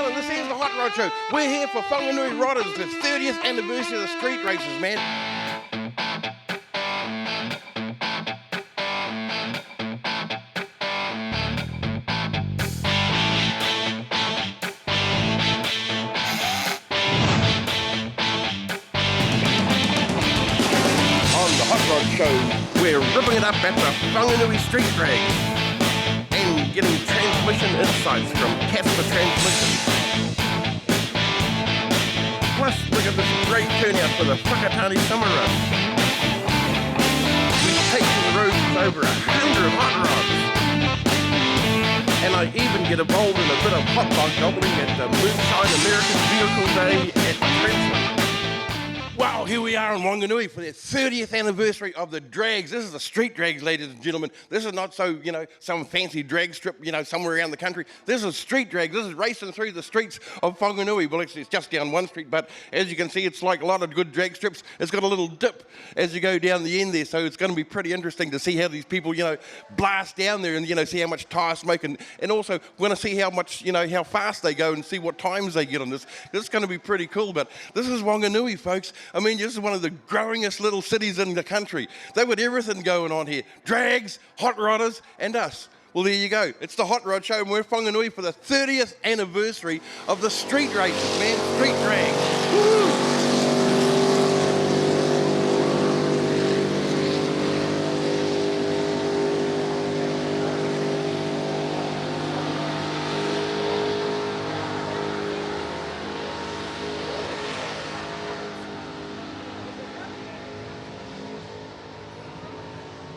gentlemen, this is the Hot Rod Show. We're here for Whanganui Rodders, the 30th anniversary of the street races, man. On the Hot Rod Show, we're ripping it up at the Whanganui Street Drag and getting transmission insights from Casper Transmission. Plus, look at this great turnout for the Whakatane Summer Run. We take to the roads over 100 hot rods. And I even get involved in a bit of hot dog gobbling at the Moonshine American Vehicle Day at Trenton. Wow, here we are in Wanganui for the 30th anniversary of the drags. This is the street drags, ladies and gentlemen. This is not so, some fancy drag strip, somewhere around the country. This is street drag. This is racing through the streets of Wanganui. Well, actually, it's just down one street, but as you can see, it's like a lot of good drag strips. It's got a little dip as you go down the end there, so it's going to be pretty interesting to see how these people, blast down there and, see how much tyre smoke and also want to see how much, how fast they go and see what times they get on this. This is going to be pretty cool, but this is Wanganui, folks. I mean, this is one of the growingest little cities in the country. They've got everything going on here. Drags, hot rodders, and us. Well, there you go. It's the Hot Rod Show, and we're in Whanganui for the 30th anniversary of the street races, man. Street drags. Woo!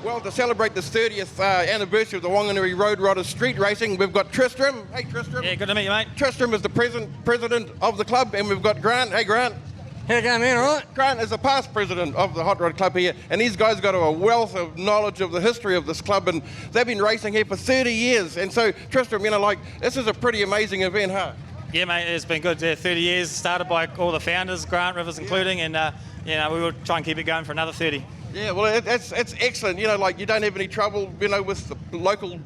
Well, to celebrate this 30th anniversary of the Wanganui Road Rodders Street Racing, we've got Tristram. Hey, Tristram. Yeah, good to meet you, mate. Tristram is the president of the club, and we've got Grant. Hey, Grant. How you going, man? All right? Grant is the past president of the Hot Rod Club here, and these guys got a wealth of knowledge of the history of this club, and they've been racing here for 30 years. And so, Tristram, this is a pretty amazing event, huh? Yeah, mate, it's been good. 30 years, started by all the founders, Grant Rivers including, and we will try and keep it going for another 30. Yeah, well, it's excellent. You don't have any trouble, with the local,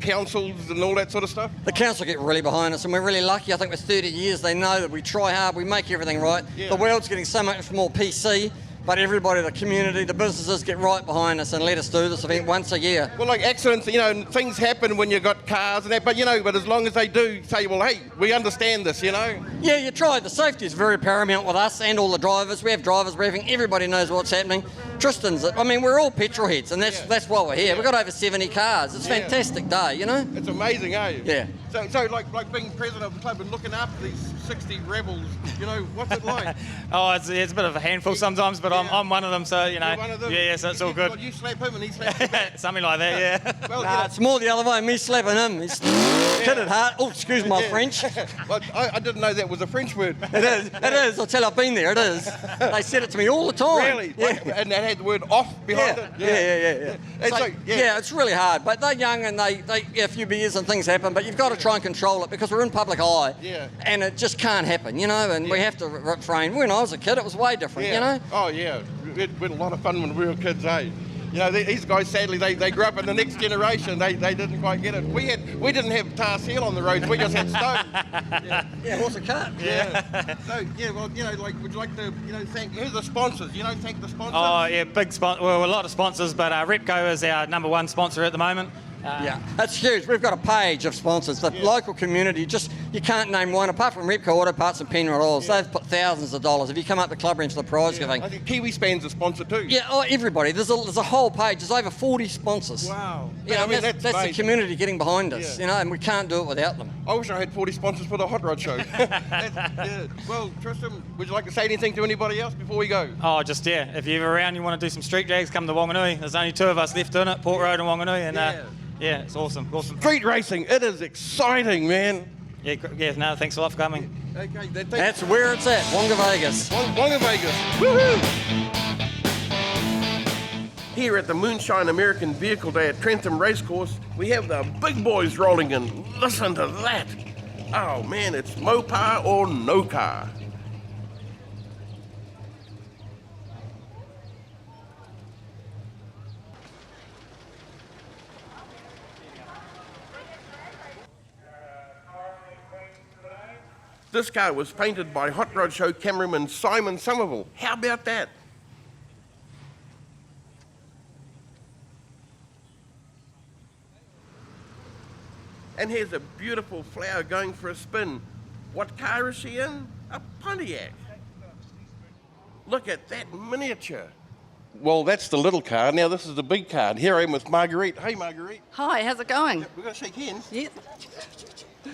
councils and all that sort of stuff. The council get really behind us, and we're really lucky. I think with 30 years, they know that we try hard, we make everything right. Yeah. The world's getting so much more PC, but everybody, the community, the businesses get right behind us and let us do this event once a year. Well, like accidents, things happen when you've got cars and that, but as long as they do say, well, hey, we understand this, Yeah, you try. The safety is very paramount with us and all the drivers. We have drivers briefing. Everybody knows what's happening. Tristan's, we're all petrol heads, and that's why we're here. Yeah. We've got over 70 cars. It's a fantastic day, It's amazing, eh? Yeah. So like being president of the club and looking after these 60 rebels, what's it like? It's a bit of a handful sometimes, but I'm one of them, so, You're one of them? Yeah, so it's all good. Well, you slap him and he slaps you back. Something like that, yeah. Well, It's more the other way, me slapping him. He's hit it hard. Oh, excuse my French. Well, I didn't know that was a French word. It is. I'll tell you, I've been there, it is. They said it to me all the time. Really? Yeah. And that had the word off behind it? Yeah. And so, it's really hard, but they're young and they get a few beers and things happen, but you've got to try and control it because we're in public eye. Yeah. And it just can't happen, and we have to refrain. When I was a kid, it was way different, Oh, yeah. We had a lot of fun when we were kids, eh? These guys, sadly, they grew up in the next generation. They didn't quite get it. We didn't have tar seal on the roads. We just had stone. horse and cart. Yeah. So, would you like to, thank, who's the sponsors? Thank the sponsors? Oh, yeah, big sponsor. Well, a lot of sponsors, but Repco is our number one sponsor at the moment. That's huge. We've got a page of sponsors. The local community, you can't name one, apart from Repco Auto Parts and Penrod Oils. They've put thousands of dollars. If you come up the club range for the prize giving. I think Kiwi Span's a sponsor too. Yeah, everybody. There's a whole page. There's over 40 sponsors. Wow. That's the community getting behind us, and we can't do it without them. I wish I had 40 sponsors for the Hot Rod Show. Well, Tristan, would you like to say anything to anybody else before we go? Oh, if you're around, you want to do some street drags, come to Wanganui. There's only two of us left doing it, Port Road and Wanganui, and yeah, it's awesome. Street racing, it is exciting, man. Yeah, no, thanks a lot for coming. Okay, that's where it's at, Wonga Vegas. Wonga Vegas, woohoo! Here at the Moonshine American Vehicle Day at Trentham Racecourse, we have the big boys rolling in. Listen to that. Oh man, it's Mopar or no car. This car was painted by Hot Rod Show cameraman Simon Somerville. How about that? And here's a beautiful flower going for a spin. What car is she in? A Pontiac. Look at that miniature. Well, that's the little car. Now this is the big car. And here I am with Marguerite. Hey, Marguerite. Hi, how's it going? We're going to shake hands. Yeah.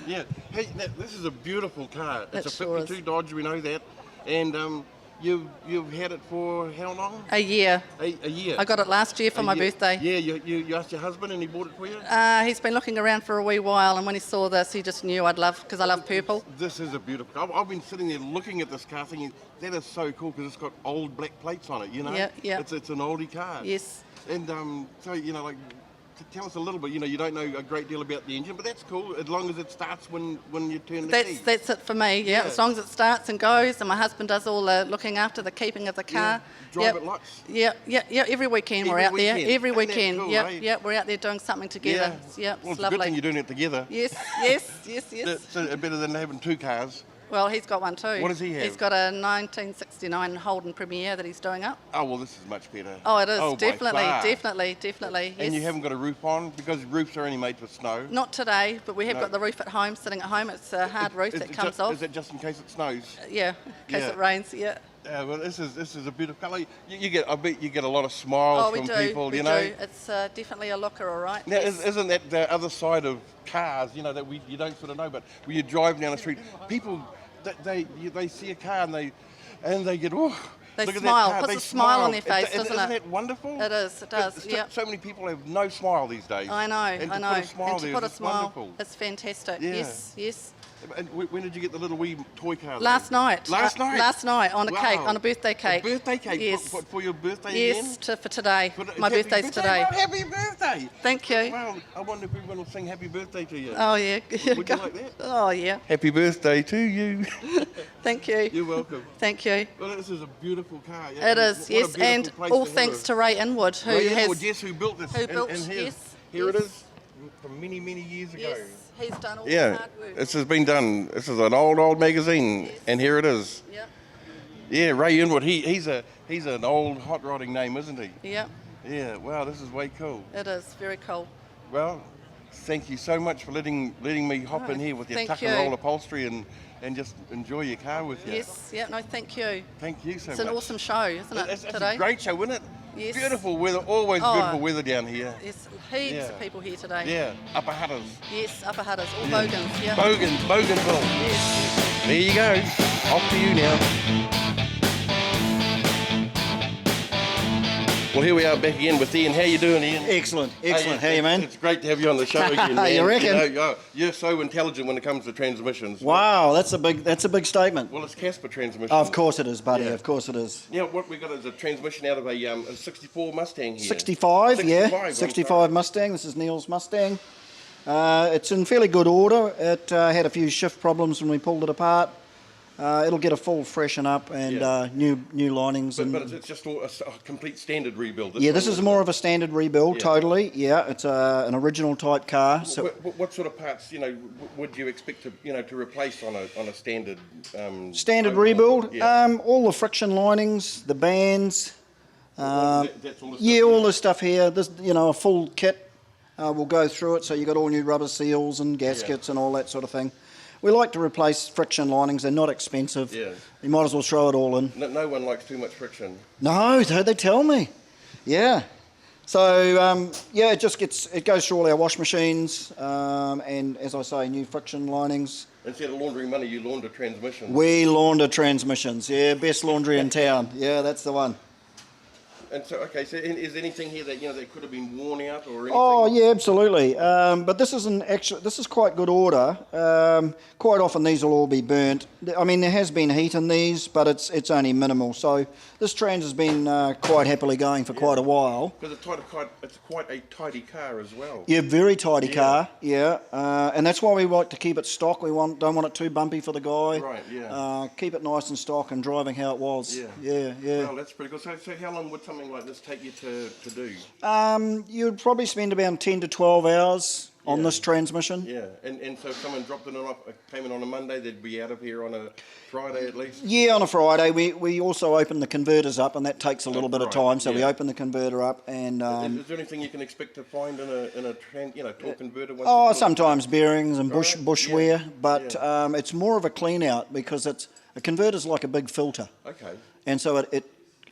Yeah. Hey, now, this is a beautiful car. It's It a sure 52 is. Dodge, we know that. And you've had it for how long? A year. A year. I got it last year for my birthday. Yeah, you asked your husband and he bought it for you? He's been looking around for a wee while, and when he saw this, he just knew I'd love, because I love purple. This is a beautiful car. I've been sitting there looking at this car thinking, that is so cool because it's got old black plates on it, you know? Yeah, yeah. It's an oldie car. Yes. And so, you know, like, tell us a little bit. You know, you don't know a great deal about the engine, but that's cool as long as it starts when you turn the key. That's it for me, yeah. As long as it starts and goes, and my husband does all the looking after the keeping of the car. Drive it lots. Yeah, every weekend we're Every out there. weekend. Every Isn't that weekend, cool, yeah, eh? yeah, we're out there doing something together. Yeah, Well, it's it's a good lovely. thing you're doing it together. Yes. It's better than having two cars. Well, he's got one too. What does he have? He's got a 1969 Holden Premier that he's doing up. Oh, well, this is much better. Oh, it is, by definitely, far. definitely. And you yes. haven't got a roof on because roofs are only made for snow. Not today, but we have No. got the roof at home, sitting at home. It's a hard roof that comes off. Is it just in case it snows? Yeah, in case Yeah. it rains, yeah. Well, this is a beautiful colour. I bet you get a lot of smiles Oh, we from do, people, we you know. do. It's definitely a looker, all right. Now, yes. isn't that the other side of cars, you know, that you don't sort of know, but when you drive down the street, people, they see a car and they get, oh, They look smile. at that car. Puts They a smile on their smile. face, doesn't Isn't it? that wonderful? It is, it does, But yeah. So many people have no smile these days. I know, and I know. To put a smile And to there put a is smile, wonderful. it's fantastic. Yeah. Yes. And when did you get the little wee toy car? Last night. Last night? Last night on a Wow. cake, on a birthday cake. A birthday cake? Yes. For your birthday again? Yes, for today. My Happy birthday's birthday. today. Well, happy birthday! Thank you. Well, I wonder if everyone will sing happy birthday to you. Oh, yeah. Would you like that? Oh, yeah. Happy birthday to you. Thank you. You're welcome. Thank you. Well, this is a beautiful car. It is, yes, and all thanks to Ray Inwood, who Ray has... Inwood, yes, who built this. who built- and here yes. it is, from many, many years ago. Yes, he's done all the Yeah, hard work. this has been done. This is an old magazine, Yes. and here it is. Yep, Yeah, Ray Inwood. He's an old hot rodding name, isn't he? yep, Yeah. Wow, this is way cool. it is very cool. Well, thank you so much for letting me hop in here with your Thank tuck you. and roll upholstery and just enjoy your car with you. Yes, yeah, no, thank you. Thank you so It's much. an awesome show, isn't it, It's today? a great show, isn't it? Yes. Beautiful weather, always Oh. beautiful weather down here. Yes, heaps Yeah. of people here today. Yeah, Upper Hutters. Yes, Upper Hutters, all Bogans, yeah. Bougainville. Yes. There you go. Off to you now. Well, here we are back again with Ian. How you doing, Ian? Excellent. Hey, How you, man? It's great to have you on the show again, man. You reckon? know, you're so intelligent when it comes to transmissions. Wow, that's a big statement. Well, it's Casper Transmission. Of course it is, buddy. Yeah. Of course it is. Yeah, what we got is a transmission out of a 64 Mustang here. 65, yeah. 65, 65 Mustang. This is Neil's Mustang. It's in fairly good order. It had a few shift problems when we pulled it apart. It'll get a full freshen up and Yeah. new linings. But it's just a complete standard rebuild. Yeah, this is more of a standard rebuild, Yeah. totally. Yeah, it's an original type car. So What sort of parts, would you expect to replace on a standard? standard overhaul? rebuild. Yeah. All the friction linings, the bands. That's all the stuff Yeah, all this stuff here. This, a full kit will go through it. So you got all new rubber seals and gaskets and all that sort of thing. We like to replace friction linings. They're not expensive. Yeah. You might as well throw it all in. No one likes too much friction. No, they tell me. Yeah. So it goes through all our wash machines, and as I say, new friction linings. Instead of laundering money, you launder transmissions. We launder transmissions. Yeah, best laundry in town. Yeah, that's the one. And so, okay, so is there anything here that that could have been worn out or anything? Oh yeah, absolutely. But this is quite good order. Quite often these will all be burnt. I mean, there has been heat in these, but it's only minimal. So this trans has been quite happily going for quite a while. Because it's quite a tidy car as well. Yeah, very tidy car. Yeah, and that's why we like to keep it stock. We don't want it too bumpy for the guy. Right. Yeah. Keep it nice and stock and driving how it was. Yeah. Yeah. Well, that's pretty good. So how long would something like this take you to do? You'd probably spend about 10 to 12 hours on this transmission. Yeah, and so if someone came in on a Monday, they'd be out of here on a Friday at least? Yeah, on a Friday. We also open the converters up, and that takes a little bit of time, so we yeah. open the converter up and... is there anything you can expect to find in a torque converter? Sometimes bearings and bushwear, but it's more of a clean out because a converter's like a big filter. Okay. And so it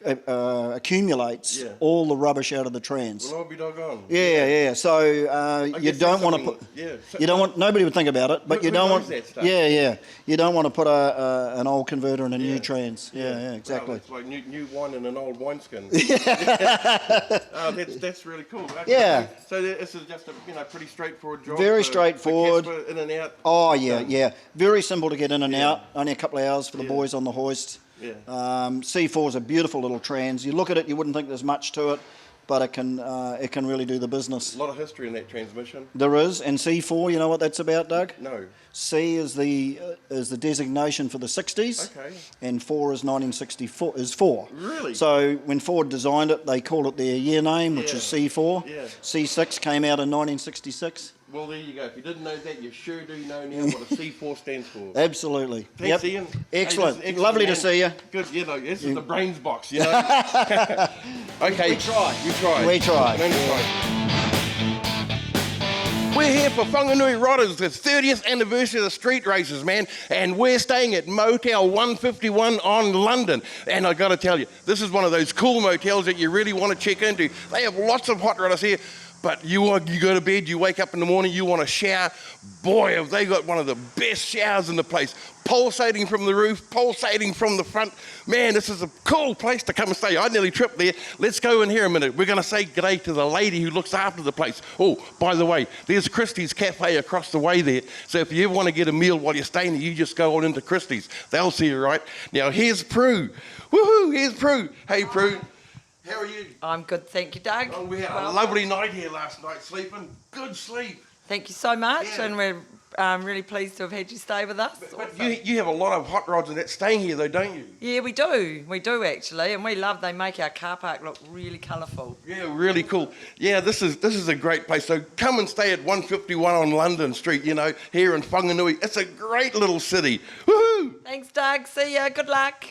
accumulates all the rubbish out of the trans. Well, I'll be doggone. Yeah. So you don't want to put. You don't want. Nobody would think about it, but you don't want. That stuff? Yeah. You don't want to put an old converter in a new trans. Yeah, exactly. Well, it's like new wine in an old wineskin. Oh, that's really cool. Okay. Yeah. So this is just a pretty straightforward job. Very straightforward. For Casper, in and out. Oh yeah. Very simple to get in and out. Only a couple of hours for the boys on the hoist. Yeah. C4 is a beautiful little trans. You look at it, you wouldn't think there's much to it, but it can really do the business. A lot of history in that transmission. There is, and C4, you know what that's about, Doug? No. C is the designation for the 60s, Okay. and 4 is 1964 is 4. Really? So when Ford designed it, they called it their year name, which is C4. Yeah. C6 came out in 1966. Well, there you go. If you didn't know that, you sure do know now what a C4 stands for. Absolutely. Thanks, Ian. Excellent. Hey, Lovely to see you. Good. This is the brains box, Okay. We try. You try. We try. We're here for Whanganui Rodders, the 30th anniversary of the street races, man, and we're staying at Motel 151 on London. And I got to tell you, this is one of those cool motels that you really want to check into. They have lots of hot rodders here. But you go to bed, you wake up in the morning, you want to shower. Boy, have they got one of the best showers in the place. Pulsating from the roof, pulsating from the front. Man, this is a cool place to come and stay. I nearly tripped there. Let's go in here a minute. We're going to say g'day to the lady who looks after the place. Oh, by the way, there's Christie's Cafe across the way there. So if you ever want to get a meal while you're staying there, you just go on into Christie's. They'll see you right. Now, here's Prue. Woohoo, here's Prue. Hey, Prue. How are you? I'm good, thank you, Doug. Oh, we had a lovely night here last night, sleeping. Good sleep. Thank you so much, Yeah. and we're really pleased to have had you stay with us. But you have a lot of hot rods and that staying here, though, don't you? Yeah, we do actually, and we love. They make our car park look really colourful. Yeah, really cool. Yeah, this is a great place. So come and stay at 151 on London Street, here in Whanganui. It's a great little city. Woohoo! Thanks, Doug. See ya. Good luck.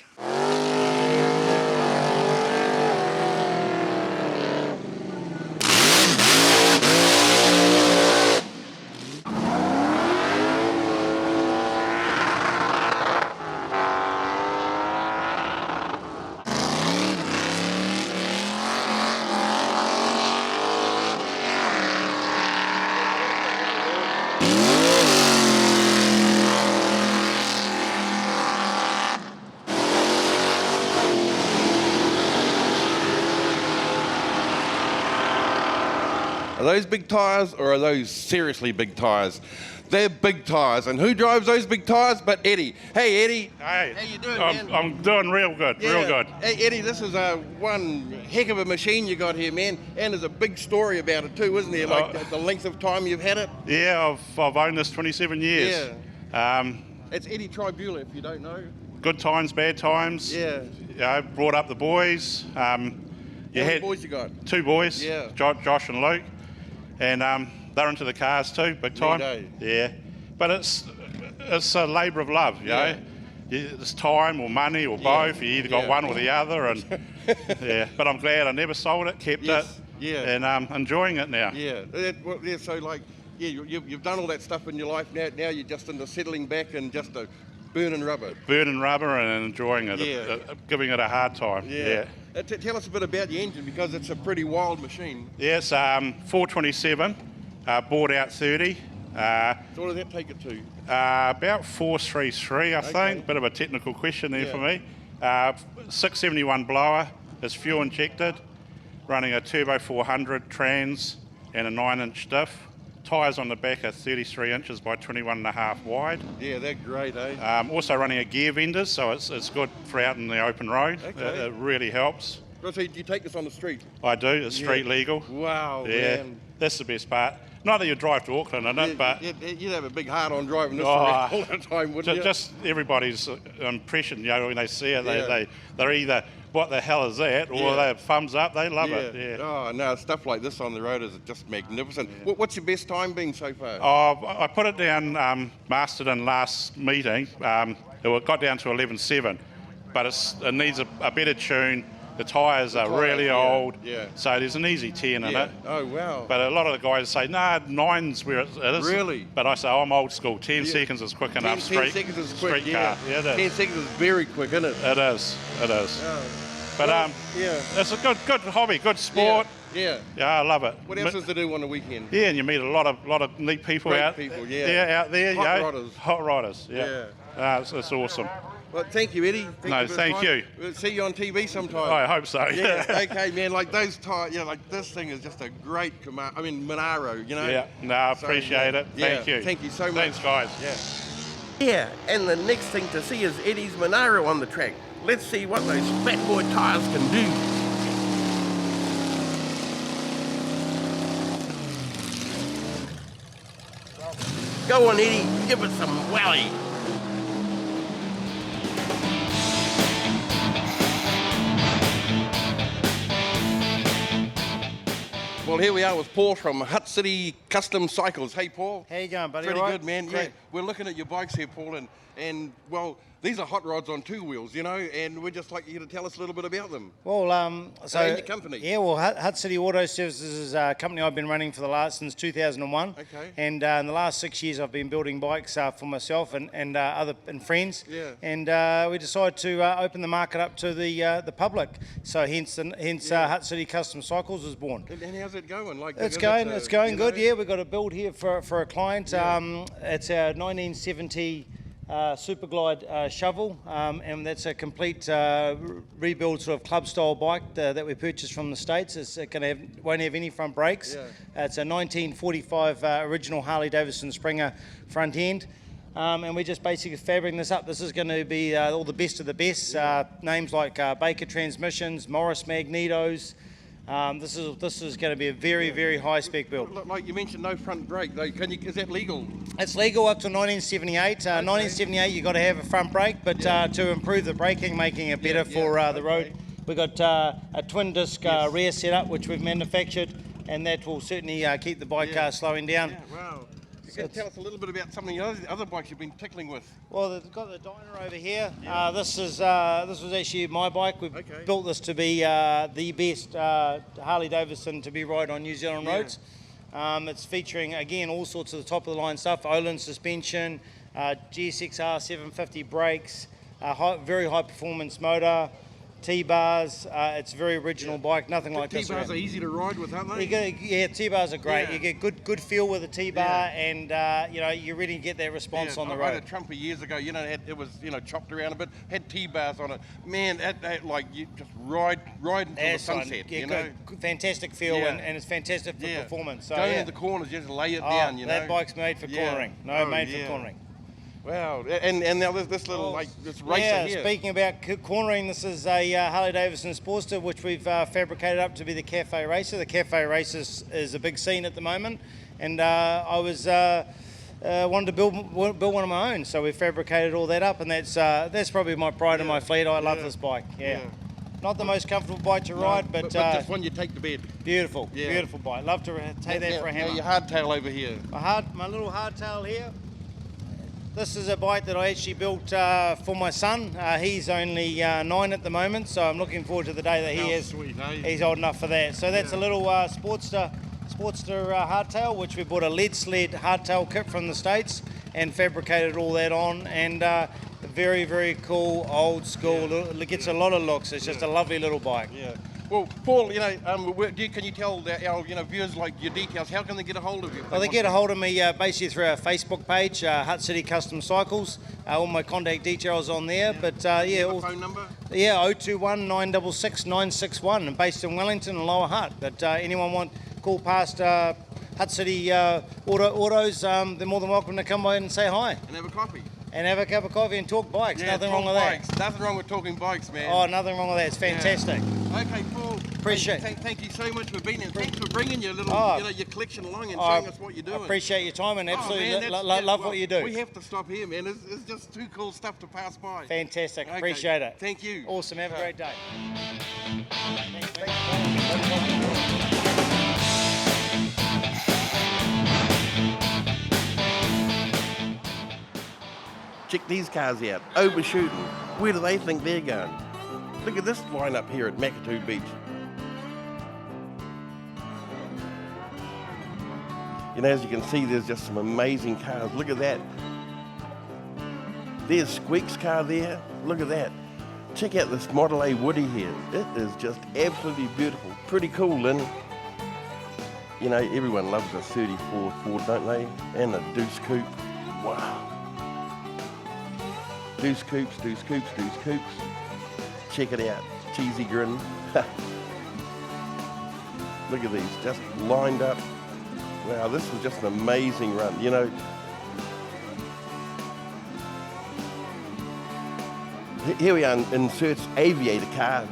Are those big tyres or are those seriously big tyres? They're big tyres. And who drives those big tyres but Eddie? Hey, Eddie. Hey. How you doing, I'm, man? I'm doing real good, real good. Hey, Eddie, this is one heck of a machine you got here, man. And there's a big story about it too, isn't there? Like the length of time you've had it. Yeah, I've owned this 27 years. Yeah. It's Eddie Tribula, if you don't know. Good times, bad times. Yeah. Brought up the boys. How many boys you got? 2 boys, Yeah. Josh and Luke. And they're into the cars too, big time. Yeah. But it's a labour of love, you know. It's time or money or both. You either got one or the other. And but I'm glad I never sold it, kept it. Yeah. And I'm enjoying it now. Yeah. So like, you've done all that stuff in your life. Now you're just into settling back and just burning rubber. Burning rubber and enjoying it, giving it a hard time. Yeah. Tell us a bit about the engine, because it's a pretty wild machine. Yes, 427, bought out 30. So what does that take it to? About 433, I think. Bit of a technical question there for me. 671 blower, is fuel injected, running a turbo 400 trans and a 9-inch diff. Tyres on the back are 33 inches by 21.5 wide. Yeah, they're great, eh? Also running a gear vendors, so it's good for out in the open road. Okay. It really helps. So do you take this on the street? I do. It's street legal. Wow, Yeah, man. that's the best part. Not that you drive to Auckland in it, but You'd have a big heart on driving this around all the time, wouldn't you? just everybody's impression, when they see it, they're either what the hell is that? Or Yeah. they thumbs up, they love it. Yeah. Oh, no, stuff like this on the road is just magnificent. What's your best time been so far? Oh, I put it down, mastered in last meeting. It got down to 11.7, but it needs a better tune. The tyres are really old, so there's an easy 10 in it. Oh, wow. But a lot of the guys say, nah, 9's where it is. Really? But I say, I'm old school. 10 seconds is quick enough. 10 seconds is quick, street car. Yeah, it 10 is. seconds is very quick, isn't it? It is. Oh. But yeah. it's a good hobby, good sport. Yeah. Yeah, I love it. What else is to do on the weekend? Yeah, and you meet a lot of neat people Great out. people, yeah. Yeah, out there. Hot you know. rodders. Hot rodders. Yeah. It's awesome. Well, thank you, Eddie. Thank you. We'll see you on TV sometime. I hope so. Yeah, okay, man. Like those tires, like this thing is just a great Monaro, you know. Yeah. No, I appreciate it. Thank you. Thank you so much. Thanks, guys. Yeah. Yeah, and the next thing to see is Eddie's Monaro on the track. Let's see what those fat boy tires can do. Go on, Eddie. Give it some wowie. Well, here we are with Paul from Hut City Custom Cycles. Hey, Paul. How you going, buddy? Pretty All right? good, man. Great. Yeah, we're looking at your bikes here, Paul, and well, these are hot rods on two wheels, you know, and we'd just like you to tell us a little bit about them. Well, so And your company. Yeah, well, Hut City Auto Services is a company I've been running since 2001. Okay. And in the last 6 years, I've been building bikes for myself and other friends. Yeah. And we decided to open the market up to the public. So hence Hut City Custom Cycles was born. And how's it going? Like, It's is going it, good. you know? Yeah, we've got a build here for a client. It's our 1970 Super Glide shovel, and that's a complete rebuild sort of club style bike that we purchased from the States. Won't have any front brakes. It's a 1945 original Harley Davidson Springer front end. And we're just basically fabricating this up. This is going to be all the best of the best. Names like Baker Transmissions, Morris Magnetos. This is going to be a very, very high spec build. Like you mentioned, no front brake. Though, is that legal? It's legal up to 1978. 1978, you've got to have a front brake, but to improve the braking, making it better for the road, we've got a twin disc rear setup which we've manufactured, and that will certainly keep the bike slowing down. Yeah, wow. Can you tell us a little bit about some of the other bikes you've been tickling with? Well, they've got the Dyna over here. This was actually my bike. We've built this to be the best Harley Davidson to be ride on New Zealand roads. It's featuring, again, all sorts of the top of the line stuff: Olin suspension, GSXR 750 brakes, very high performance motor, T-bars. It's a very original bike, nothing like this. T-bars are easy to ride with, aren't they? T-bars are great. You get good feel with a T-bar, and you really get that response on the road. I had a Trumper years ago. It was chopped around a bit. Had T-bars on it. Man, that like you just ride until the sunset. Fantastic feel, and it's fantastic for performance. So, going in the corners, you just lay it down. That bike's made for cornering. Made for cornering. Wow, and now there's this little this racer here. Speaking about cornering, this is a Harley Davidson Sportster which we've fabricated up to be the Cafe Racer. The Cafe Racer is a big scene at the moment, and I wanted to build one of my own, so we fabricated all that up, and that's probably my pride in my fleet. I love this bike. Not the most comfortable bike to ride, but just one you take to bed. Beautiful, beautiful bike. Love to take that for a hammer. Your hardtail over here. My little hardtail here. This is a bike that I actually built for my son. He's only 9 at the moment, so I'm looking forward to the day that he's old enough for that. So that's a little Sportster hardtail, which we bought a lead sled hardtail kit from the States and fabricated all that on, and very, very cool, old school. It gets a lot of looks. It's just a lovely little bike. Yeah. Well, Paul, can you tell our viewers like your details? How can they get a hold of you? Well, they get a hold of me basically through our Facebook page, Hut City Custom Cycles. All my contact details on there. But phone number? 021 966 961. I'm based in Wellington and Lower Hutt. But anyone want call past Hut City Autos, they're more than welcome to come by and say hi. And have a coffee. and have a cup of coffee and talk bikes. Nothing wrong with that. Nothing wrong with talking bikes, man. Oh, nothing wrong with that. It's fantastic. Okay, Paul. Appreciate- Thank you so much for being here. Thanks for bringing your little, your collection along and I showing us what you're doing. appreciate your time and absolutely man, love what you do. We have to stop here, man. It's just too cool stuff to pass by. Fantastic. Okay, Appreciate it. Thank you. Awesome. Have a great day. Check these cars out, overshooting. Where do they think they're going? Look at this lineup here at Makatu Beach. You know, as you can see, there's just some amazing cars. Look at that. There's Squeak's car there. Look at that. Check out this Model A Woody here. It is just absolutely beautiful. Pretty cool, Lynn. You know, everyone loves a 34 Ford, don't they? And a Deuce Coupe. Wow. Deuce Coupes, Deuce Coupes, Deuce Coupes. Check it out. Cheesy grin. Look at these, just lined up. Wow, this was just an amazing run. You know, here we are in Surt's Aviator car.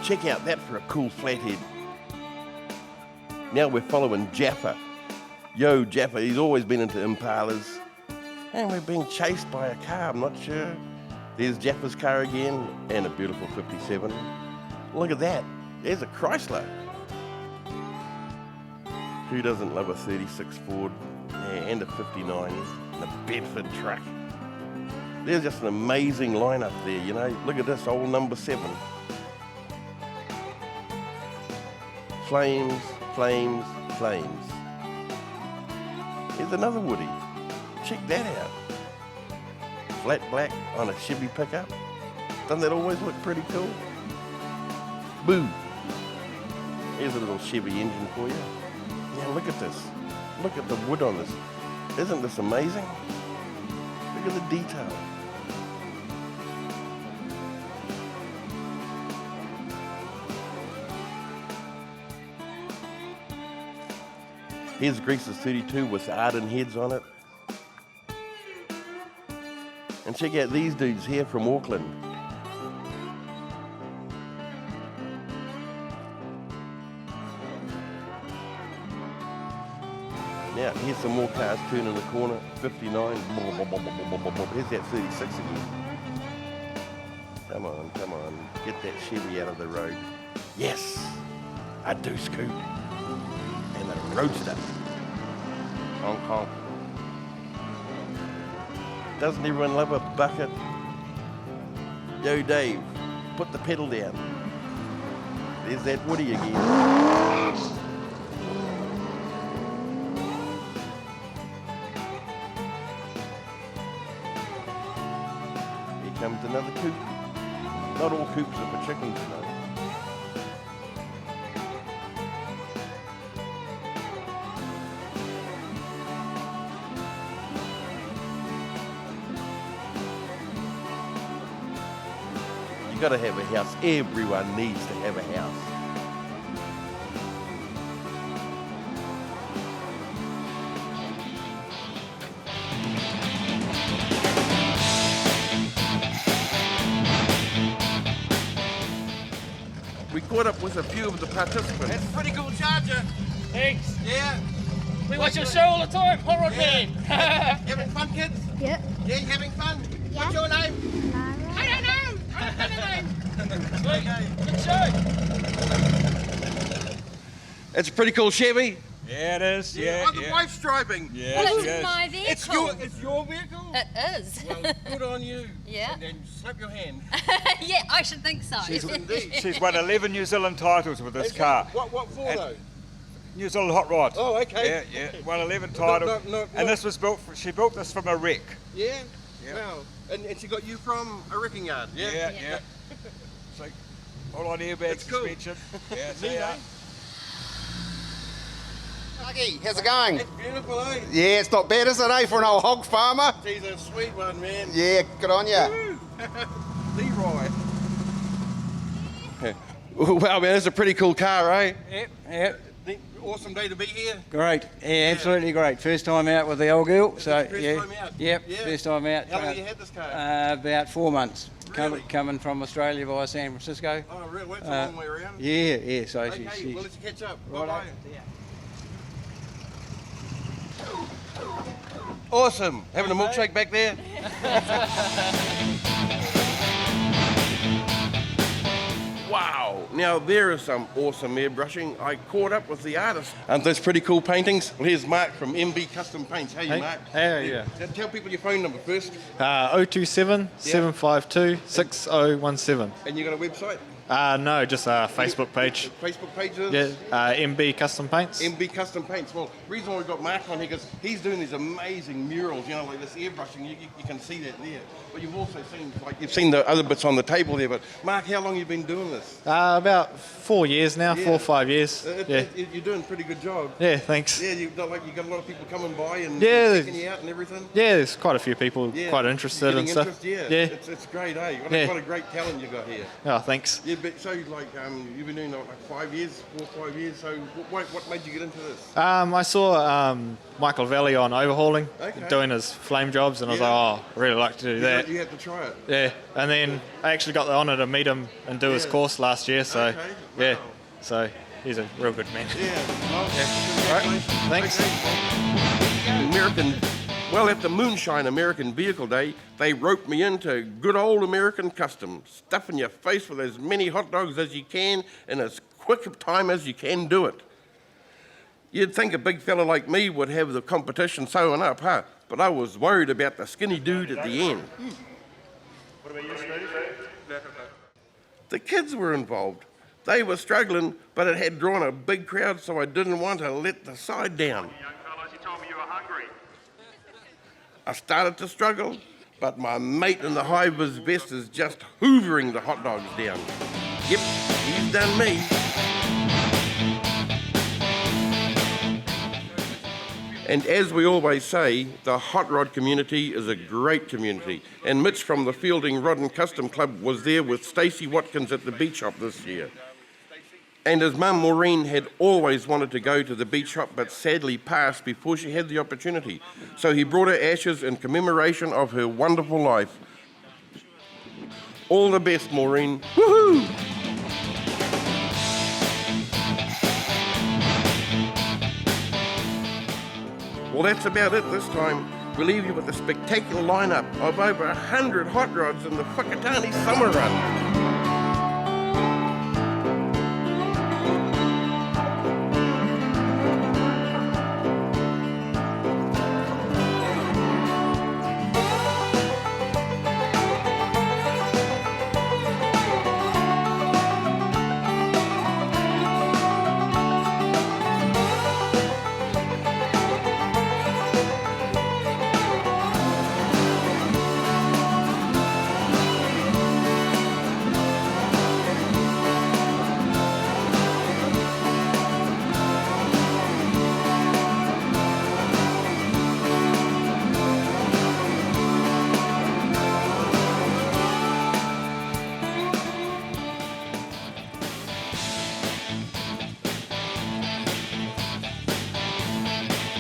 Check out that for a cool flathead. Now we're following Jaffa. Yo, Jaffa, he's always been into Impalas. And we're being chased by a car, I'm not sure. There's Jaffa's car again, and a beautiful 57. Look at that, there's a Chrysler. Who doesn't love a 36 Ford? Yeah, and a 59, and a Bedford truck. There's just an amazing lineup there, you know. Look at this, old number 7. Flames, flames, flames. Here's another Woody. Check that out. Flat black on a Chevy pickup. Doesn't that always look pretty cool? Boo. Here's a little Chevy engine for you. Yeah, look at this. Look at the wood on this. Isn't this amazing? Look at the detail. Here's Grease's 32 with Arden heads on it. And check out these dudes here from Auckland. Now, here's some more cars turning the corner. 59. Here's that 36 again. Come on, come on. Get that Chevy out of the road. Yes! A Deuce Coupe. And a Roadster. Honk honk. Doesn't everyone love a bucket? Yo, Dave, put the pedal down. There's that Woody again. Here comes another coupe. Not all coupes are for chickens, you know. You gotta have a house. Everyone needs to have a house. We caught up with a few of the participants. That's a pretty cool charger. Thanks. Yeah. We watch your show all the time, Hot Rod Man. Having fun, kids? Yep. Yeah, you having fun? Yeah. What's your name? I don't know. I don't know the name. Sweet. Good show. It's a pretty cool Chevy. Yeah, it is. Yeah, Oh, the wife's driving. Yeah, Well, she it's is. my vehicle. It's your vehicle? It is. Well, good on you. Yeah. And then slap your hand. Yeah, I should think so. Indeed. She's won 11 New Zealand titles with this car. What for And- though? New Zealand hot rod. Oh, okay. Yeah, yeah. Won 11 titles. And this was built. She built this from a wreck. Yeah? Yeah. Wow. And she got you from a wrecking yard? Yeah? Yeah. So, all on airbag It's cool. suspension. Yeah, Neat, see ya. eh? Lucky, how's it going? It's beautiful, eh? Yeah, it's not bad, is it, eh, for an old hog farmer? She's a sweet one, man. Yeah, good on ya. Leroy. Wow, man, that's a pretty cool car, eh? Yep. The awesome day to be here. Great. Yeah, absolutely great. First time out with the old girl. So First yeah. time out? Yep. Yeah. First time out. How long have you had this car? About 4 months. Really? Coming from Australia via San Francisco. Oh, really? That's a long way around. Yeah. So Okay, she's well, let's catch up. Righto. Bye-bye. Awesome. Having a milkshake back there? Wow. Now, there is some awesome airbrushing. I caught up with the artist. And those pretty cool paintings. Well, here's Mark from MB Custom Paints. How are you, Mark? Hey, yeah. Tell people your phone number first. 027 752 6017. And you got a website? No, just a Facebook page. Facebook pages? Yeah, MB Custom Paints. MB Custom Paints. Well, the reason why we've got Mark on here because he's doing these amazing murals, you know, like this airbrushing. You can see that there. But you've also seen, like, you've seen the other bits on the table there. But Mark, how long have you been doing this? About 4 years now, 4 or 5 years. You're doing a pretty good job. Yeah, thanks. Yeah, you got a lot of people coming by and Yeah, checking you out and everything. Yeah, there's quite a few people quite interested Getting and stuff. interest, yeah. Yeah. It's great, eh? What a great talent you got here. Oh, thanks. Yeah, but so like you've been doing like 5 years, 4 or 5 years. So what made you get into this? I saw Michael Valley on Overhauling doing his flame jobs, and I was like, oh, I'd really like to do that. You had to try it. Yeah, and then I actually got the honour to meet him and do his course last year. So yeah, so he's a real good man. Yeah. Well, All right. Thanks. Well, at the Moonshine American Vehicle Day, they roped me into good old American custom, stuffing your face with as many hot dogs as you can in as quick a time as you can do it. You'd think a big fella like me would have the competition sewing up, huh? But I was worried about the skinny dude at the end. What about you, Steve? The kids were involved. They were struggling, but it had drawn a big crowd, so I didn't want to let the side down. I started to struggle, but my mate in the high-vis vest is just hoovering the hot dogs down. Yep, he's done me. And as we always say, the hot rod community is a great community. And Mitch from the Fielding Rod and Custom Club was there with Stacey Watkins at the beach shop this year. And his mum Maureen had always wanted to go to the beach shop but sadly passed before she had the opportunity. So he brought her ashes in commemoration of her wonderful life. All the best, Maureen. Woohoo! Well, that's about it this time. We'll leave you with a spectacular lineup of over 100 hot rods in the Whakatane Summer Run.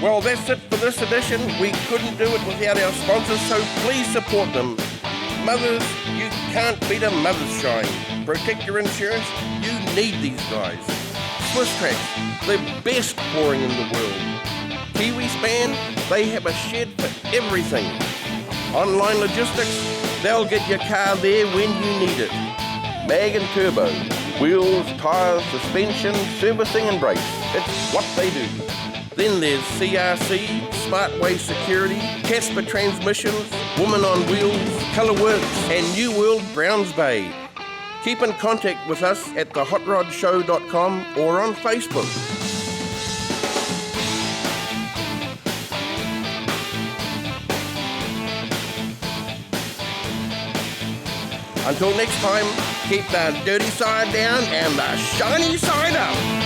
Well, that's it for this edition. We couldn't do it without our sponsors, so please support them. Mothers, you can't beat a mother's shine. Protect your insurance, you need these guys. Swiss Tracks, the best pouring in the world. Kiwi Span, they have a shed for everything. Online Logistics, they'll get your car there when you need it. Mag and Turbo, wheels, tyres, suspension, servicing and brakes. It's what they do. Then there's CRC, Smartway Security, Casper Transmissions, Woman on Wheels, Colourworks, and New World Browns Bay. Keep in contact with us at thehotrodshow.com or on Facebook. Until next time, keep the dirty side down and the shiny side up.